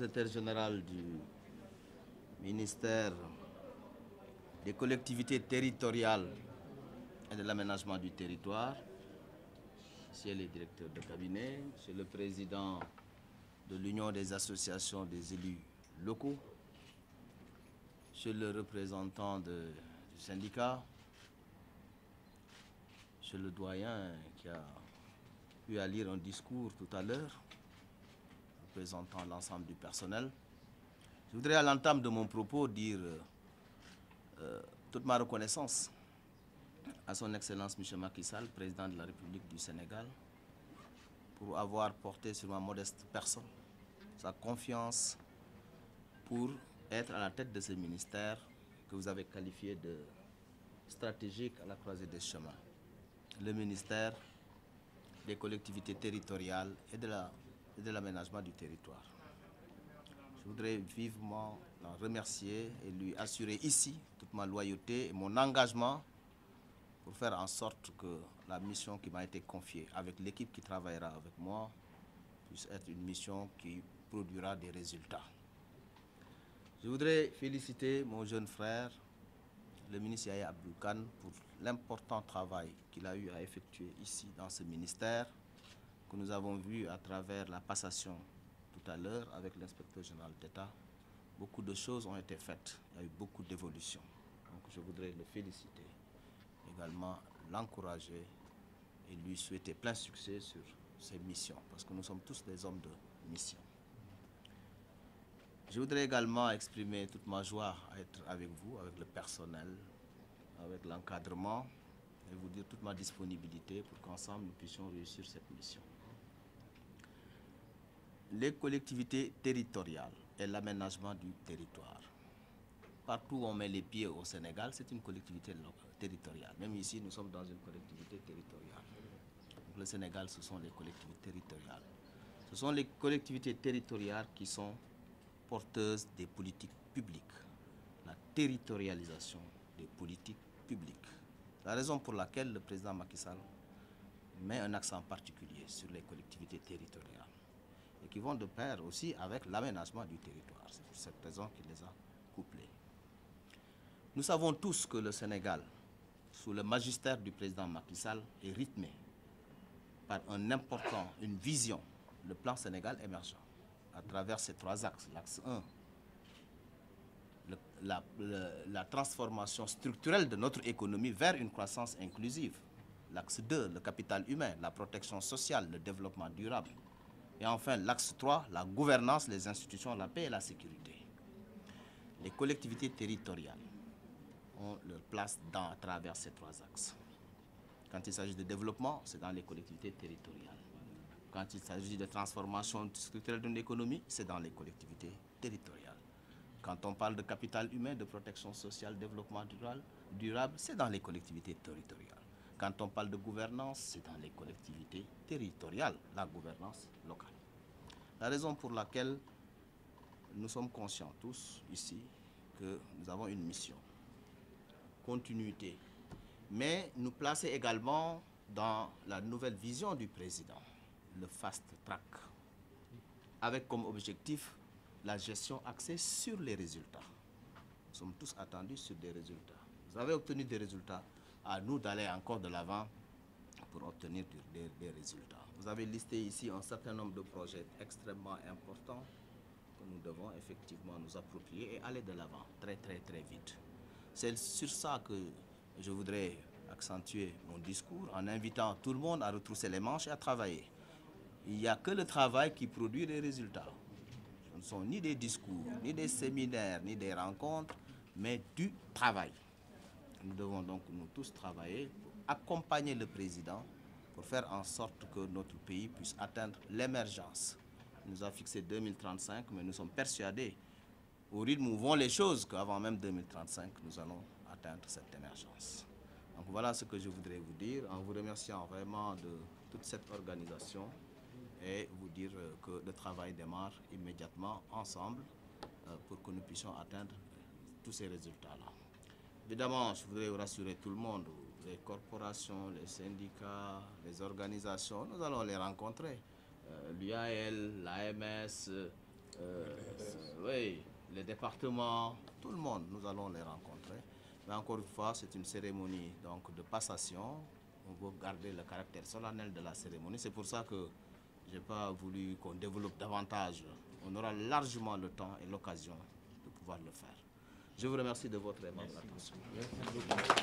secrétaire général du ministère des collectivités territoriales et de l'aménagement du territoire, monsieur le directeur de cabinet, monsieur le président de l'Union des associations des élus locaux, monsieur le représentant du syndicat, monsieur le doyen qui a eu à lire un discours tout à l'heure, représentant l'ensemble du personnel. Je voudrais à l'entame de mon propos dire toute ma reconnaissance à son Excellence M. Macky Sall, président de la République du Sénégal, pour avoir porté sur ma modeste personne sa confiance pour être à la tête de ce ministère que vous avez qualifié de stratégique à la croisée des chemins. Le ministère des collectivités territoriales et de l'aménagement du territoire. Je voudrais vivement l'en remercier et lui assurer ici toute ma loyauté et mon engagement pour faire en sorte que la mission qui m'a été confiée avec l'équipe qui travaillera avec moi puisse être une mission qui produira des résultats. Je voudrais féliciter mon jeune frère, le ministre Yahya Abdou Kane, pour l'important travail qu'il a eu à effectuer ici dans ce ministère, que nous avons vu à travers la passation tout à l'heure avec l'inspecteur général d'État. Beaucoup de choses ont été faites, il y a eu beaucoup d'évolutions. Donc je voudrais le féliciter, également l'encourager et lui souhaiter plein succès sur ses missions, parce que nous sommes tous des hommes de mission. Je voudrais également exprimer toute ma joie à être avec vous, avec le personnel, avec l'encadrement, et vous dire toute ma disponibilité pour qu'ensemble nous puissions réussir cette mission. Les collectivités territoriales et l'aménagement du territoire. Partout où on met les pieds au Sénégal, c'est une collectivité territoriale. Même ici, nous sommes dans une collectivité territoriale. Donc, le Sénégal, ce sont les collectivités territoriales. Ce sont les collectivités territoriales qui sont porteuses des politiques publiques, la territorialisation des politiques publiques. C'est la raison pour laquelle le président Macky Sall met un accent particulier sur les collectivités territoriales et qui vont de pair aussi avec l'aménagement du territoire. C'est pour cette raison qu'il les a couplés. Nous savons tous que le Sénégal, sous le magistère du président Macky Sall, est rythmé par une vision, le plan Sénégal émergent, à travers ces trois axes. L'axe 1, la transformation structurelle de notre économie vers une croissance inclusive. L'axe 2, le capital humain, la protection sociale, le développement durable. Et enfin, l'axe 3, la gouvernance, les institutions, la paix et la sécurité. Les collectivités territoriales ont leur place à travers ces trois axes. Quand il s'agit de développement, c'est dans les collectivités territoriales. Quand il s'agit de transformation structurelle d'une économie, c'est dans les collectivités territoriales. Quand on parle de capital humain, de protection sociale, développement durable, c'est dans les collectivités territoriales. Quand on parle de gouvernance, c'est dans les collectivités territoriales, la gouvernance locale. La raison pour laquelle nous sommes conscients tous ici que nous avons une mission, continuité, mais nous placer également dans la nouvelle vision du président, le fast track, avec comme objectif la gestion axée sur les résultats. Nous sommes tous attendus sur des résultats. Vous avez obtenu des résultats, à nous d'aller encore de l'avant pour obtenir des résultats. Vous avez listé ici un certain nombre de projets extrêmement importants que nous devons effectivement nous approprier et aller de l'avant très vite. C'est sur ça que je voudrais accentuer mon discours en invitant tout le monde à retrousser les manches et à travailler. Il n'y a que le travail qui produit des résultats. Ce ne sont ni des discours, ni des séminaires, ni des rencontres, mais du travail. Nous devons donc nous tous travailler pour accompagner le président pour faire en sorte que notre pays puisse atteindre l'émergence. Il nous a fixé 2035, mais nous sommes persuadés, au rythme où vont les choses, qu'avant même 2035, nous allons atteindre cette émergence. Donc voilà ce que je voudrais vous dire, en vous remerciant vraiment de toute cette organisation et vous dire que le travail démarre immédiatement ensemble pour que nous puissions atteindre tous ces résultats-là. Évidemment, je voudrais rassurer tout le monde, les corporations, les syndicats, les organisations, nous allons les rencontrer. L'UAL, l'AMS, Oui, les départements, tout le monde, nous allons les rencontrer. Mais encore une fois, c'est une cérémonie donc, de passation. On veut garder le caractère solennel de la cérémonie. C'est pour ça que je n'ai pas voulu qu'on développe davantage. On aura largement le temps et l'occasion de pouvoir le faire. Je vous remercie de votre aimable attention. Merci beaucoup.